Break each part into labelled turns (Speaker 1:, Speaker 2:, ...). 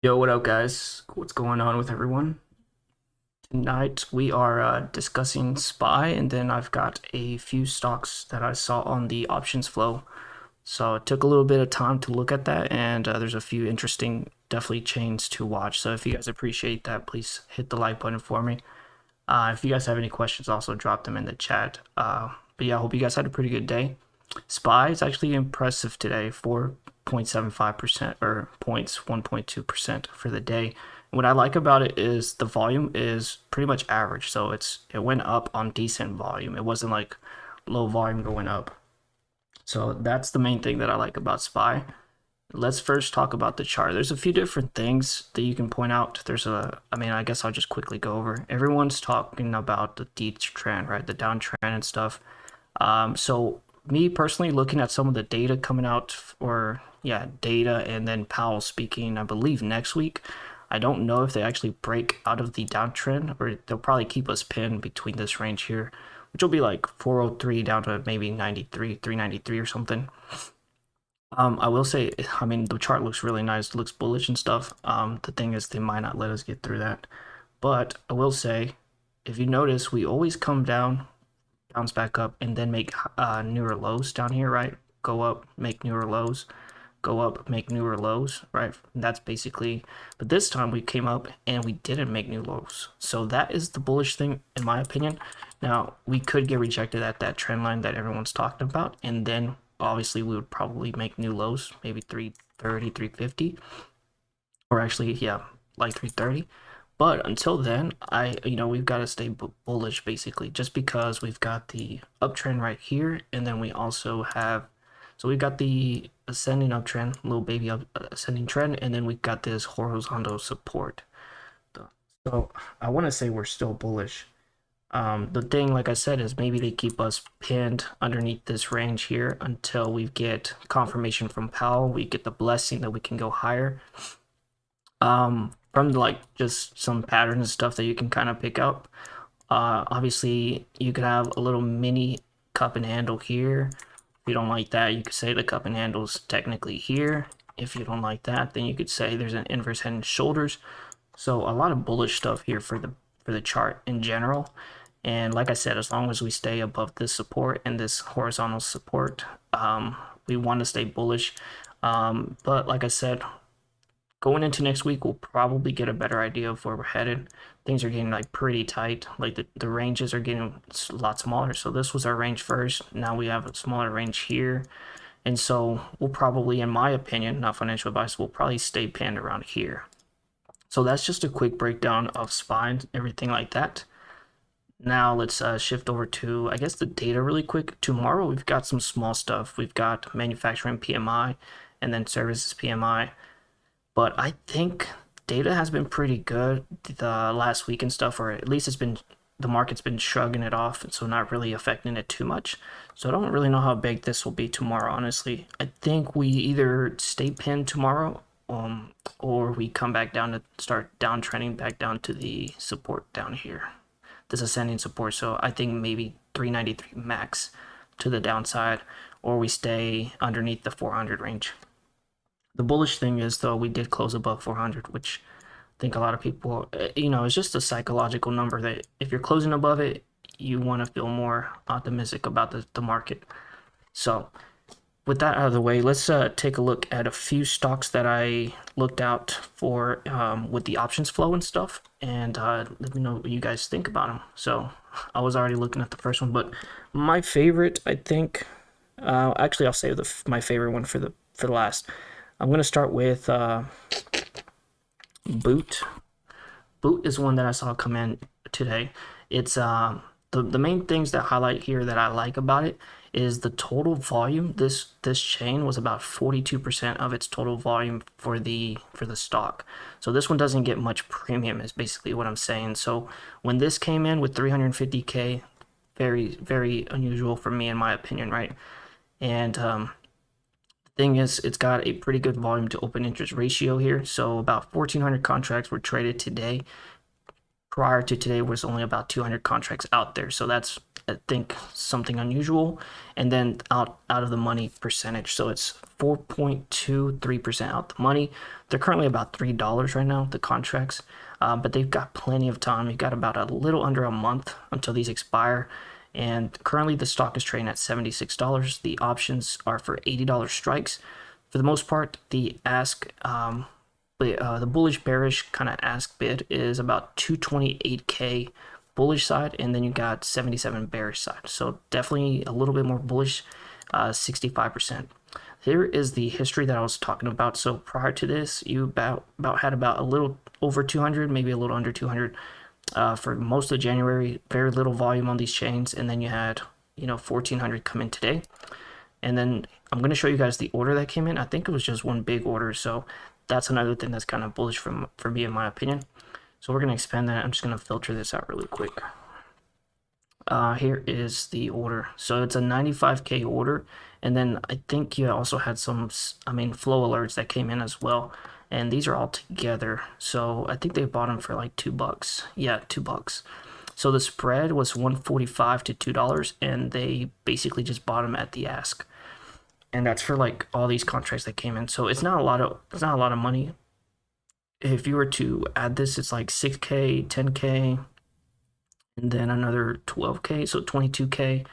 Speaker 1: Yo, what up, guys? What's going on with everyone? Tonight we are discussing SPY, and then I've got a few stocks that I saw on the options flow. So it took a little bit of time to look at that, and there's a few interesting, definitely chains to watch. So if you guys appreciate that, please hit the like button for me. If you guys have any questions, also drop them in the chat. But yeah, I hope you guys had a pretty good day. SPY is actually impressive today, 4.75% or points 1.2% for the day. What I like about it is the volume is pretty much average, so it went up on decent volume. It wasn't like low volume going up. So that's the main thing that I like about SPY. Let's first talk about the chart. There's a few different things that you can point out. I guess I'll just quickly go over. Everyone's talking about the D trend, right? The downtrend and stuff. So me personally, looking at some of the data coming out, or yeah, data, and then Powell speaking, I believe next week. I don't know if they actually break out of the downtrend, or they'll probably keep us pinned between this range here, which will be like 403 down to maybe 93, 393 or something. I will say, I mean, the chart looks really nice, looks bullish and stuff. The thing is, they might not let us get through that. But I will say, if you notice, we always come down, bounce back up, and then make newer lows down here, right? Go up, make newer lows, go up, make newer lows, right? And that's basically, but this time we came up and we didn't make new lows. So that is the bullish thing, in my opinion. Now, we could get rejected at that trend line that everyone's talking about, and then obviously we would probably make new lows, maybe 330, 350, or actually, yeah, like 330. But until then, we've got to stay bullish basically, just because we've got the uptrend right here, and then we also have, so we've got the ascending uptrend, little baby ascending trend, and then we've got this horizontal support. So I want to say we're still bullish. The thing, like I said, is maybe they keep us pinned underneath this range here until we get confirmation from Powell. We get the blessing that we can go higher. From like just some patterns and stuff that you can kind of pick up. Obviously, you could have a little mini cup and handle here. If you don't like that, you could say the cup and handle is technically here. If you don't like that, then you could say there's an inverse head and shoulders. So a lot of bullish stuff here for the chart in general. And like I said, as long as we stay above this support and this horizontal support, we want to stay bullish. But like I said, going into next week, we'll probably get a better idea of where we're headed. Things are getting like pretty tight. Like the ranges are getting a lot smaller. So this was our range first. Now we have a smaller range here. And so we'll probably, in my opinion, not financial advice, we'll probably stay pinned around here. So that's just a quick breakdown of spine, everything like that. Now let's shift over to, I guess, the data really quick. Tomorrow we've got some small stuff. We've got manufacturing PMI and then services PMI. But I think data has been pretty good the last week and stuff, or at least the market's been shrugging it off, so not really affecting it too much. So I don't really know how big this will be tomorrow, honestly. I think we either stay pinned tomorrow, or we come back down to start downtrending back down to the support down here, this ascending support. So I think maybe 393 max to the downside, or we stay underneath the 400 range. The bullish thing is, though, we did close above 400, which I think a lot of people, it's just a psychological number that if you're closing above it, you want to feel more optimistic about the market. So with that out of the way, let's take a look at a few stocks that I looked out for with the options flow and stuff, and let me know what you guys think about them. So I was already looking at the first one, but my favorite, I think, actually I'll save my favorite one for the last. I'm going to start with Boot. Boot is one that I saw come in today. It's the main things that highlight here that I like about it is the total volume. This chain was about 42% of its total volume for the stock. So this one doesn't get much premium is basically what I'm saying. So when this came in with 350K, very, very unusual for me in my opinion, right? And thing is, it's got a pretty good volume to open interest ratio here. So about 1,400 contracts were traded today. Prior to today was only about 200 contracts out there. So that's I think something unusual. And then out of the money percentage. So it's 4.23% out the money. They're currently about $3 right now, the contracts. But they've got plenty of time. You've got about a little under a month until these expire. And currently the stock is trading at $76. The options are for $80 strikes. For the most part, the the bullish bearish kind of ask bid is about 228k bullish side, and then you got 77 bearish side. So definitely a little bit more bullish, 65%. Here is the history that I was talking about. So prior to this, you had about a little over 200, maybe a little under 200 for most of January. Very little volume on these chains, and then you had 1400 come in today. And then I'm going to show you guys the order that came in. I think it was just one big order, so that's another thing that's kind of bullish for me, in my opinion. So we're going to expand that. I'm just going to filter this out really quick. Here is the order. So it's a 95k order, and then I think you also had some, flow alerts that came in as well, and these are all together. So I think they bought them for like $2. Yeah, $2. So the spread was $1.45 to $2, and they basically just bought them at the ask. And that's for like all these contracts that came in. So it's not a lot of money. If you were to add this, it's like 6k, 10k, and then another 12k, so 22k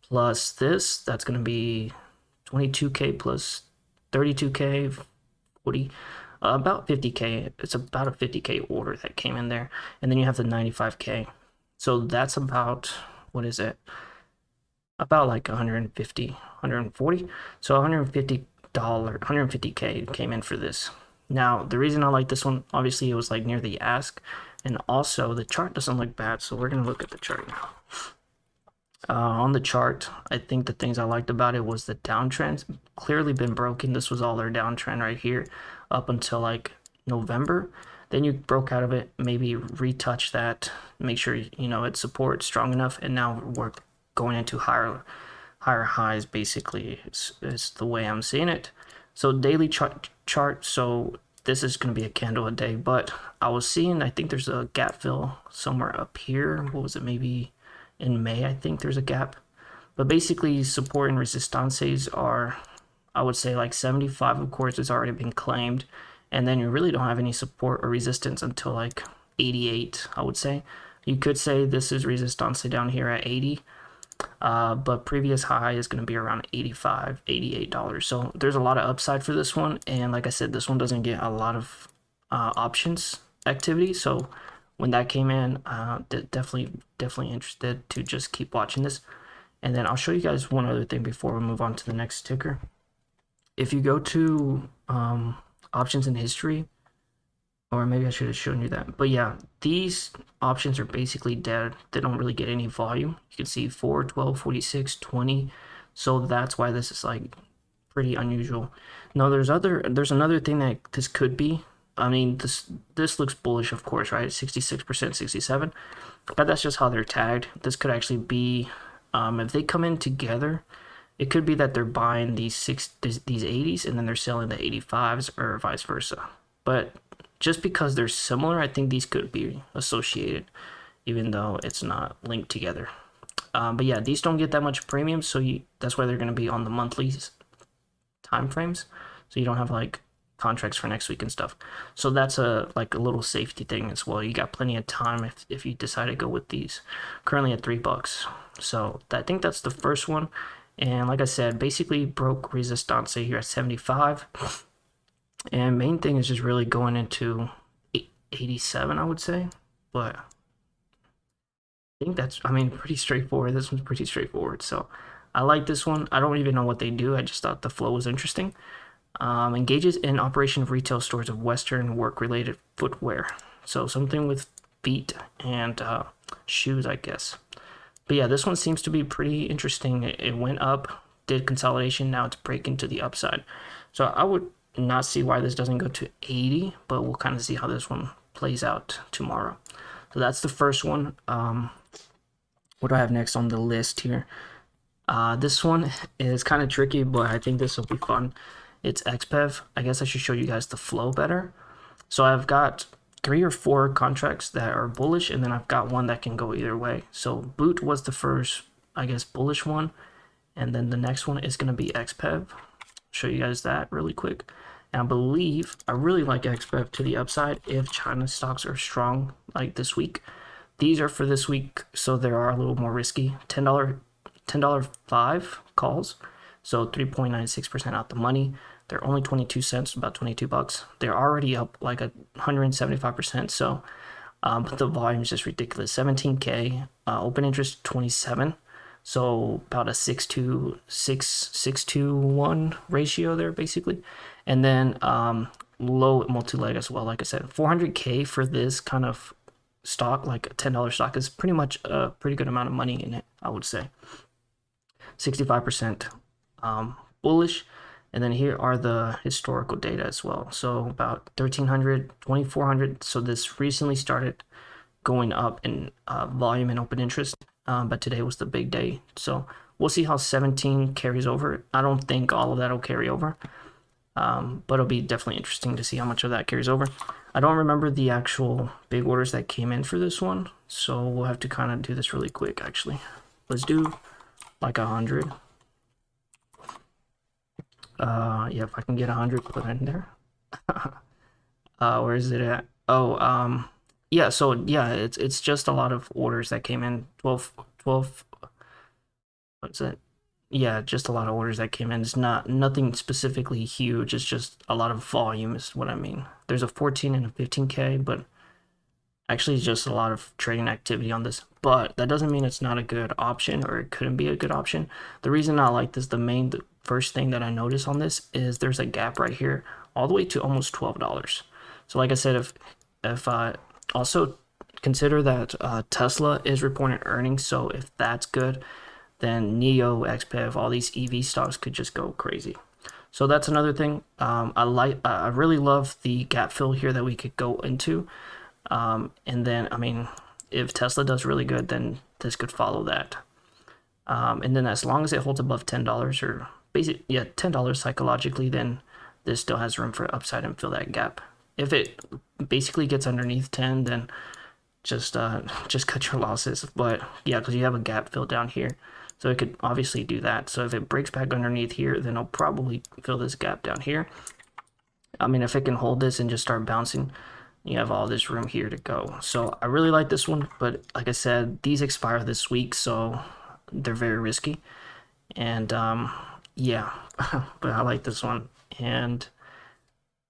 Speaker 1: plus this. That's going to be 22k plus 32k, 40, about 50k. It's about a 50k order that came in there, and then you have the 95k. So that's about, what is it? About like 150, 140. So $150k came in for this. Now, the reason I like this one, obviously it was like near the ask, and also the chart doesn't look bad. So we're going to look at the chart now. On the chart, I think the things I liked about it was the downtrend's clearly been broken. This was all their downtrend right here up until like November. Then you broke out of it, maybe retouch that, make sure its support strong enough, and now we're going into higher highs. Basically, it's the way I'm seeing it. So daily chart. So this is going to be a candle a day, but I was seeing, I think there's a gap fill somewhere up here. What was it? Maybe in May, I think there's a gap. But basically, support and resistances are, I would say, like 75, of course, has already been claimed. And then you really don't have any support or resistance until like 88, I would say. You could say this is resistance down here at 80. But previous high is going to be around $85, $88. So there's a lot of upside for this one. And like I said, this one doesn't get a lot of options activity. So when that came in, definitely interested to just keep watching this. And then I'll show you guys one other thing before we move on to the next ticker. If you go to options in history, or maybe I should have shown you that, but yeah, these options are basically dead. They don't really get any volume. You can see 4, 12, 46, 20. So that's why this is like pretty unusual. Now there's another thing that this could be. I mean, this looks bullish, of course, right? 66%, 67, but that's just how they're tagged. This could actually be, if they come in together, it could be that they're buying these 80s and then they're selling the 85s, or vice versa. But just because they're similar, I think these could be associated, even though it's not linked together. But yeah, these don't get that much premium, so that's why they're going to be on the monthly time frames. So you don't have like contracts for next week and stuff. So that's a little safety thing as well. You got plenty of time if you decide to go with these. Currently at $3. So I think that's the first one. And like I said, basically broke resistance here at 75. And main thing is just really going into 87, I would say. But I think that's, pretty straightforward. This one's pretty straightforward. So I like this one. I don't even know what they do. I just thought the flow was interesting. Engages in operation of retail stores of Western work-related footwear. So something with feet and shoes, I guess. But yeah, this one seems to be pretty interesting. It went up, did consolidation. Now it's breaking to the upside. So I would not see why this doesn't go to 80, but we'll kind of see how this one plays out tomorrow. So that's the first one. What do I have next on the list here? This one is kind of tricky, but I think this will be fun. It's XPEV. I guess I should show you guys the flow better. So I've got 3 or 4 contracts that are bullish, and then I've got one that can go either way. So boot was the first I guess, bullish one. And then the next one is going to be XPEV. Show you guys that really quick. And I believe I really like XPEV to the upside if China stocks are strong like this week. These are for this week, so they are a little more risky. $10.5 calls, so 3.96% out the money. They're only 22 cents, about 22 bucks. They're already up like 175%. So, but the volume is just ridiculous. 17K, open interest 27. So about a 6-to-1 ratio there, basically. And then low multi-leg as well. Like I said, 400K for this kind of stock, like a $10 stock, is pretty much a pretty good amount of money in it, I would say. 65% bullish. And then here are the historical data as well. So about 1,300, 2,400. So this recently started going up in volume and open interest. But today was the big day. So we'll see how 17 carries over. I don't think all of that will carry over. But it'll be definitely interesting to see how much of that carries over. I don't remember the actual big orders that came in for this one. So we'll have to kind of do this really quick, actually. Let's do like 100. Yeah, if I can get 100 put in there. Where is it at? Oh, yeah, so yeah, it's just a lot of orders that came in. 12, what's it? Yeah, just a lot of orders that came in. It's nothing specifically huge. It's just a lot of volume is what I mean. There's a 14 and a 15K, but actually it's just a lot of trading activity on this. But that doesn't mean it's not a good option or it couldn't be a good option. The reason I like this, the first thing that I notice on this is there's a gap right here all the way to almost $12. So like I said, if also consider that Tesla is reporting earnings, so if that's good, then NEO, XPEV, all these EV stocks could just go crazy. So that's another thing. I really love the gap fill here that we could go into. And then, I mean, if Tesla does really good, then this could follow that. And then as long as it holds above $10 or basically, yeah, $10 psychologically, then this still has room for upside and fill that gap. If it basically gets underneath 10, then just cut your losses. But yeah, because you have a gap fill down here. So it could obviously do that. So if it breaks back underneath here, then it'll probably fill this gap down here. I mean, if it can hold this and just start bouncing, you have all this room here to go. So I really like this one, but like I said, these expire this week, so they're very risky. And yeah, but I like this one. And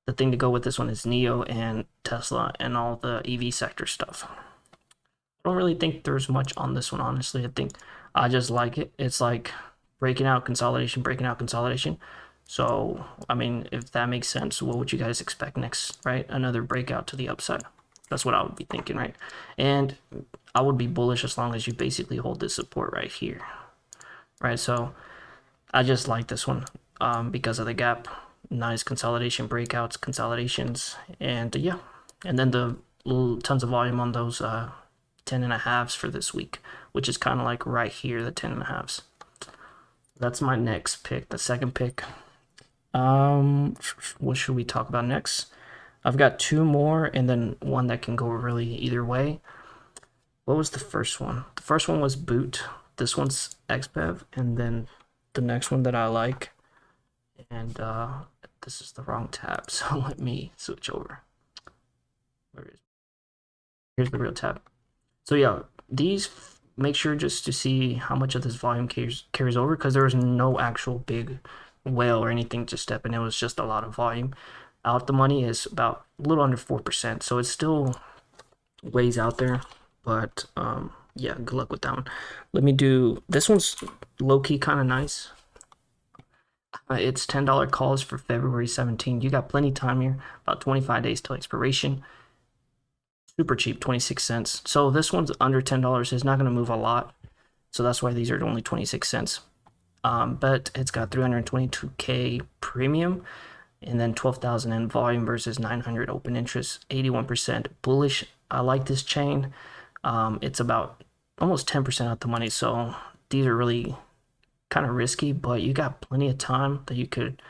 Speaker 1: the thing to go with this one is NEO and Tesla and all the EV sector stuff. I don't really think there's much on this one, honestly. I just like it. It's like breaking out consolidation, breaking out consolidation. So, I mean, if that makes sense, what would you guys expect next, right? Another breakout to the upside. That's what I would be thinking, right? And I would be bullish as long as you basically hold this support right here, right? So I just like this one because of the gap. Nice consolidation, breakouts, consolidations, and yeah. And then the tons of volume on those 10.5s for this week, which is kind of like right here, the 10.5s. That's my next pick, the second pick. What should we talk about next? I've got two more and then one that can go really either way. What was the first one? The first one was Boot. This one's XPEV, and then the next one that I like, and this is the wrong tab, so let me switch over. Where is it? Here's the real tab. So yeah, these, make sure just to see how much of this volume carries over, because there was no actual big whale or anything to step in. It was just a lot of volume. Out the money is about a little under 4%, so it's still ways out there, but yeah, good luck with that one. Let me do, this one's low-key kind of nice. It's $10 calls for February 17. You got plenty of time here, about 25 days till expiration. Super cheap, 26 cents. So this one's under $10. It's not going to move a lot, so that's why these are only 26 cents. But it's got 322K premium, and then 12,000 in volume versus 900 open interest, 81% bullish. I like this chain. It's about almost 10% out the money, so these are really kind of risky, but you got plenty of time that you could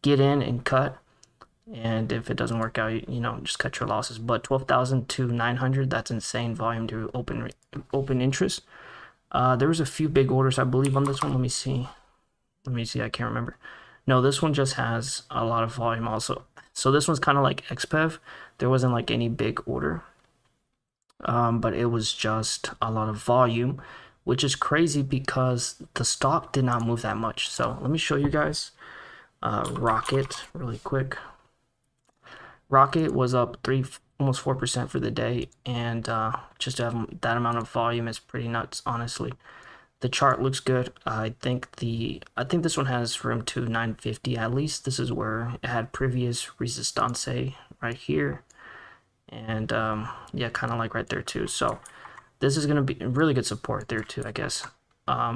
Speaker 1: get in and cut. And if it doesn't work out, you know, just cut your losses. But 12,000 to 900, that's insane volume to open interest. There was a few big orders, I believe, on this one. Let me see. I can't remember. No, this one just has a lot of volume also. So this one's kind of like XPEV. There wasn't like any big order, but it was just a lot of volume, which is crazy because the stock did not move that much. So let me show you guys Rocket really quick. Rocket was up almost 4% for the day, and just to have that amount of volume is pretty nuts, honestly. The chart looks good. I think this one has room to 950 at least. This is where it had previous resistance right here, and yeah, kind of like right there too. So this is gonna be really good support there too, I guess.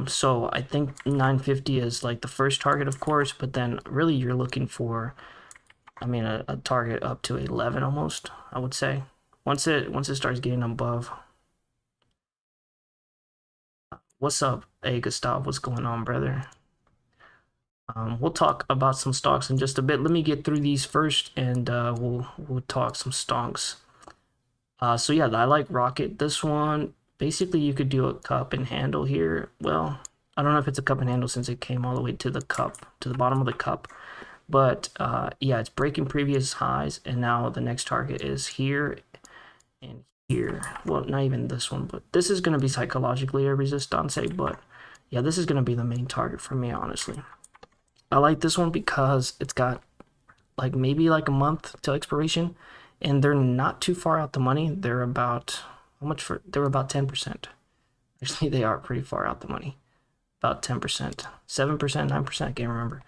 Speaker 1: So I think 950 is like the first target, of course, but then really you're looking for, I mean, a target up to 11 almost, I would say. Once it starts getting above. What's up? Hey, Gustav, what's going on, brother? We'll talk about some stocks in just a bit. Let me get through these first, and we'll talk some stocks. So yeah, I like Rocket. This one, basically, you could do a cup and handle here. Well, I don't know if it's a cup and handle since it came all the way to the cup, to the bottom of the cup. But yeah, it's breaking previous highs, and now the next target is here and here. Well, not even this one, but this is going to be psychologically a resistance, but yeah, this is going to be the main target for me, honestly. I like this one because it's got like maybe like a month till expiration, and they're not too far out the money. They're about, how much for, they're about 10%. Actually, they are pretty far out the money. About 10%, 7%, 9%, I can't remember.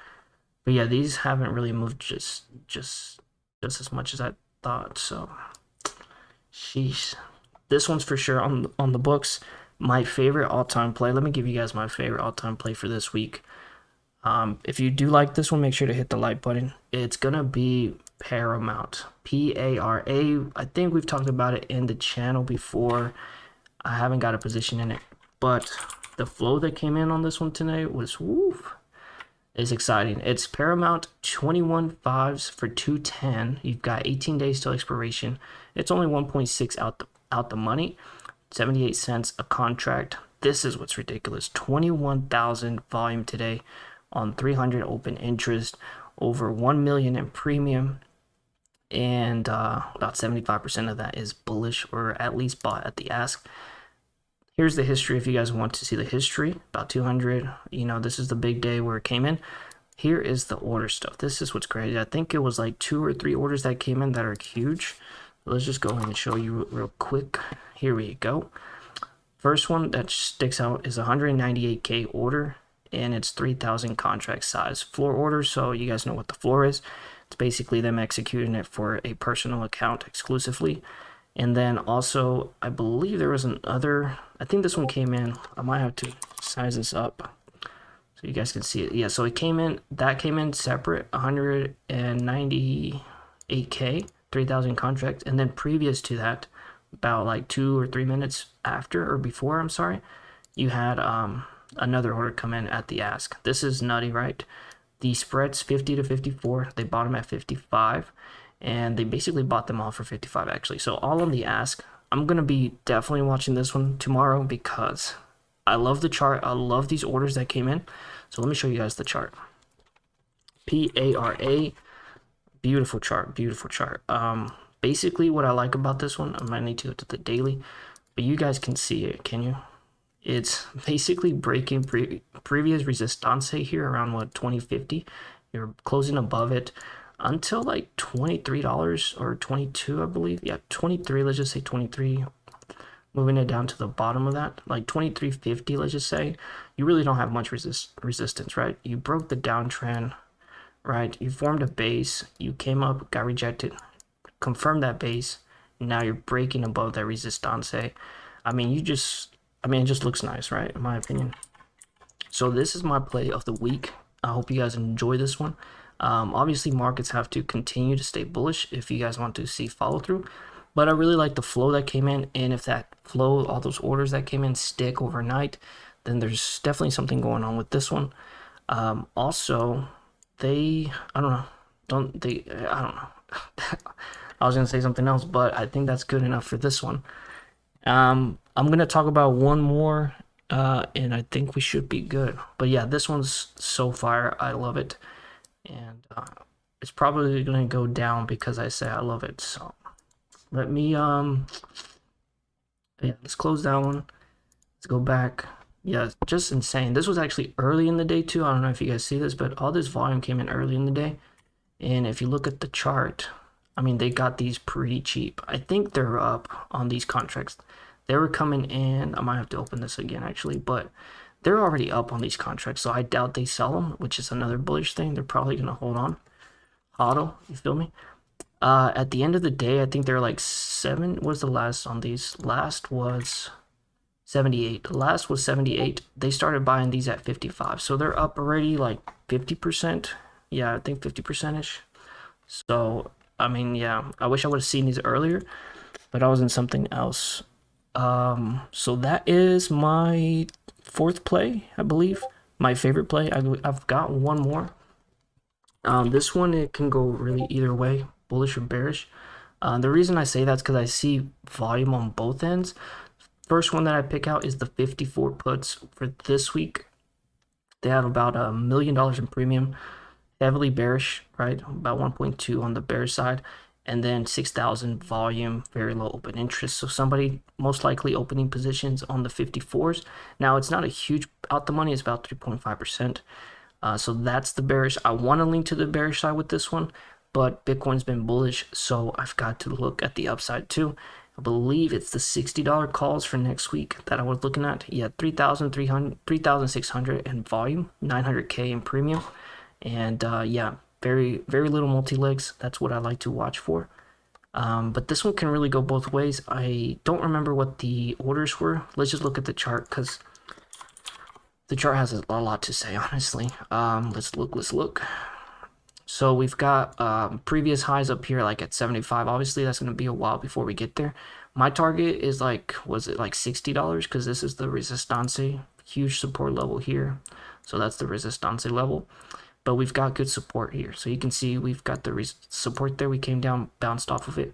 Speaker 1: But yeah, these haven't really moved just as much as I thought, so sheesh. This one's for sure on the books. My favorite all-time play. Let me give you guys my favorite all-time play for this week. If you do like this one, make sure to hit the like button. It's gonna be Paramount. P-A-R-A. I think we've talked about it in the channel before. I haven't got a position in it, but the flow that came in on this one tonight was woof. It's exciting. It's Paramount 21 fives for 210. You've got 18 days till expiration. It's only 1.6 out the money. 78 cents a contract. This is what's ridiculous. 21,000 volume today on 300 open interest, over 1 million in premium, and about 75% of that is bullish or at least bought at the ask. Here's the history if you guys want to see the history. About 200, you know, this is the big day where it came in. Here is the order stuff. This is what's crazy. I think it was like 2 or 3 orders that came in that are huge. Let's just go ahead and show you real quick. Here we go. First one that sticks out is 198K order, and it's 3,000 contract size floor order. So you guys know what the floor is. It's basically them executing it for a personal account exclusively. And then also, I believe there was another, I think this one came in, I might have to size this up so you guys can see it. Yeah, so it came in, that came in separate, 198K, 3,000 contracts. And then previous to that, about like 2 or 3 minutes after, or before, I'm sorry, you had another order come in at the ask. This is nutty, right? The spread's 50 to 54. They bought them at 55. And they basically bought them all for 55 actually. So all on the ask. I'm going to be definitely watching this one tomorrow because I love the chart. I love these orders that came in. So let me show you guys the chart. P-A-R-A. Beautiful chart. Beautiful chart. Basically what I like about this one, I might need to go to the daily, but you guys can see it, can you? It's basically breaking previous resistance here around what, 2050. You're closing above it until like $23 or 22, I believe. Yeah, 23, let's just say 23. Moving it down to the bottom of that, like 23.50, let's just say. You really don't have much resistance, right? You broke the downtrend, right? You formed a base, you came up, got rejected, confirmed that base, now you're breaking above that resistance. I mean, it just looks nice, right? In my opinion. So this is my play of the week. I hope you guys enjoy this one. Obviously, markets have to continue to stay bullish if you guys want to see follow through. But I really like the flow that came in, and if that flow, all those orders that came in stick overnight, then there's definitely something going on with this one. Also, I don't know. I was gonna say something else, but I think that's good enough for this one. I'm gonna talk about one more And I think we should be good. But yeah, this one's so fire. I love it. And it's probably going to go down because I say I love it. So let me, yeah, let's close that one. Let's go back. Yeah, just insane. This was actually early in the day too. I don't know if you guys see this, but all this volume came in early in the day. And if you look at the chart, I mean, they got these pretty cheap. I think they're up on these contracts. They were coming in. I might have to open this again actually, but they're already up on these contracts. So I doubt they sell them, which is another bullish thing. They're probably going to hold on. Hodl, you feel me? At the end of the day, I think they're like 7. What's the last on these? Last was 78. The last was 78. They started buying these at 55. So they're up already like 50%. Yeah, I think 50%ish. So, I mean, yeah, I wish I would have seen these earlier, but I was in something else. So that is my 4th play, I believe. My favorite play. I've got one more. This one, it can go really either way, bullish or bearish. The reason I say that's because I see volume on both ends. First one that I pick out is the 54 puts for this week. They have about $1 million in premium, heavily bearish, right? About 1.2 on the bearish side, and then 6,000 volume, very low open interest. So somebody most likely opening positions on the 54s. Now it's not a huge out the money; it's about 3.5%. So that's the bearish. I want to link to the bearish side with this one, but Bitcoin's been bullish, so I've got to look at the upside too. I believe it's the $60 calls for next week that I was looking at. Yeah, 3,600 in volume, 900K in premium, and yeah, very little multi-legs. That's what I like to watch for. But this one can really go both ways. I don't remember what the orders were. Let's just look at the chart because the chart has a lot to say, honestly. Let's look. So we've got previous highs up here, like at 75. Obviously, that's going to be a while before we get there. My target is like, was it like $60? Because this is the resistance, huge support level here. So that's the resistance level. But we've got good support here. So you can see we've got the support there. We came down, bounced off of it.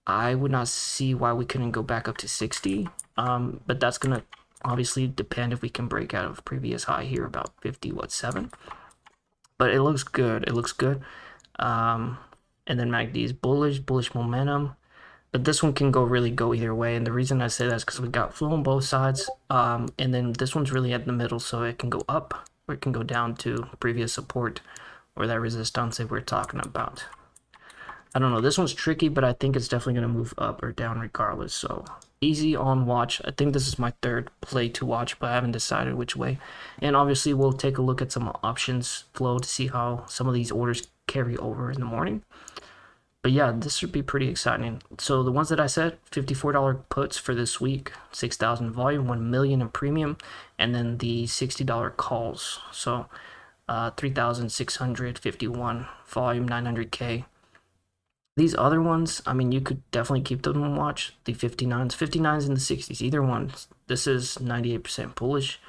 Speaker 1: I would not see why we couldn't go back up to 60. But that's going to obviously depend if we can break out of previous high here, about 7. But it looks good. It looks good. And then MACD's bullish momentum. But this one can go either way. And the reason I say that is because we got flow on both sides. And then this one's really at the middle, so it can go up or it can go down to previous support or that resistance that we're talking about. I don't know. This one's tricky, but I think it's definitely going to move up or down regardless. So easy on watch. I think this is my 3rd play to watch, but I haven't decided which way. And obviously, we'll take a look at some options flow to see how some of these orders carry over in the morning. But yeah, this should be pretty exciting. So the ones that I said, $54 puts for this week, 6,000 volume, 1 million in premium, and then the $60 calls. So 3,651 volume, 900K. These other ones, I mean, you could definitely keep them and watch. The 59s and the 60s, either one. This is 98% bullish.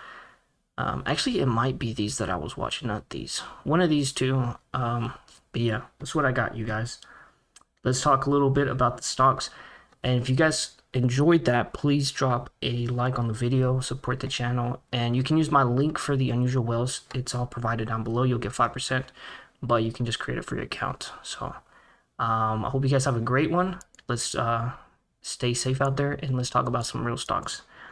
Speaker 1: Actually, it might be these that I was watching, not these. One of these two. But yeah, that's what I got, you guys. Let's talk a little bit about the stocks. And if you guys enjoyed that, please drop a like on the video, support the channel. And you can use my link for the unusual whales. It's all provided down below. You'll get 5%, but you can just create it for your account. So I hope you guys have a great one. Let's stay safe out there and let's talk about some real stocks.